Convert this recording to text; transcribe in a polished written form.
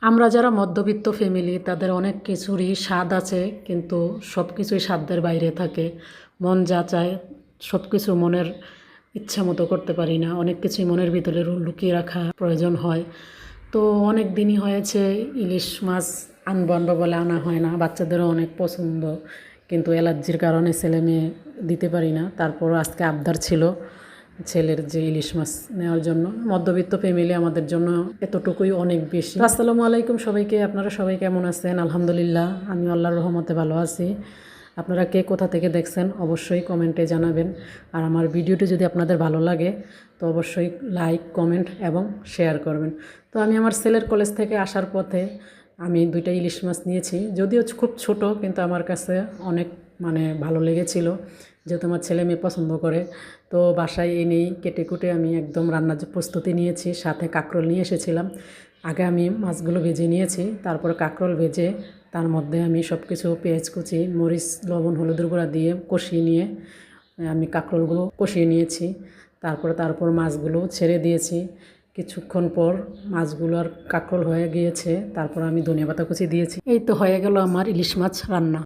আমরা যারা মধ্যবিত্ত ফ্যামিলি তাদের অনেক কিছুরই স্বাদ আছে, কিন্তু সব কিছুই সাধ্যের বাইরে থাকে। মন যা চায় সব কিছু মনের ইচ্ছা মতো করতে পারি না, অনেক কিছুই মনের ভিতরে লুকিয়ে রাখা প্রয়োজন হয়। তো অনেক দিনই হয়েছে ইলিশ মাছ আনবো আনবো বলে আনা হয় না, বাচ্চাদেরও অনেক পছন্দ, কিন্তু অ্যালার্জির কারণে ছেলে মেয়ে দিতে পারি না। তারপর আজকে আবদার ছিল ছেলের যে ইলিশ মাছ নেওয়ার জন্য। মধ্যবিত্ত ফ্যামিলি আমাদের জন্য এতটুকুই অনেক বেশি। আসসালামু আলাইকুম সবাইকে, আপনারা সবাই কেমন আছেন? আলহামদুলিল্লাহ, আমি আল্লাহর রহমতে ভালো আছি। আপনারা কে কোথা থেকে দেখছেন অবশ্যই কমেন্টে জানাবেন। আর আমার ভিডিওটি যদি আপনাদের ভালো লাগে তো অবশ্যই লাইক, কমেন্ট এবং শেয়ার করবেন। তো আমি আমার ছেলের কলেজ থেকে আসার পথে আমি 2টা ইলিশ মাছ নিয়েছি, যদিও খুব ছোট, কিন্তু আমার কাছে অনেক ভালো লেগেছিল, যেহেতু আমার ছেলে মেয়ে পছন্দ করে। তো বাসায় এনেই কেটে কুটে আমি একদম রান্নার যে প্রস্তুতি নিয়েছি, সাথে কাঁকরোল নিয়ে এসেছিলাম। আগে আমি মাছগুলো ভেজে নিয়েছি, তারপরে কাঁকরোল ভেজে তার মধ্যে আমি সব কিছু পেঁয়াজ কুচি, মরিচ, লবণ, হলুদের গুঁড়া দিয়ে কষিয়ে নিয়ে আমি কাঁকরোলগুলো কষিয়ে নিয়েছি। তারপর মাছগুলো ছেড়ে দিয়েছি। কিছুক্ষণ পর মাছগুলো আর কাঁকরোল হয়ে গিয়েছে, তারপর আমি ধনিয়া পাতা কুচি দিয়েছি। এই তো হয়ে গেল আমার ইলিশ মাছ রান্না।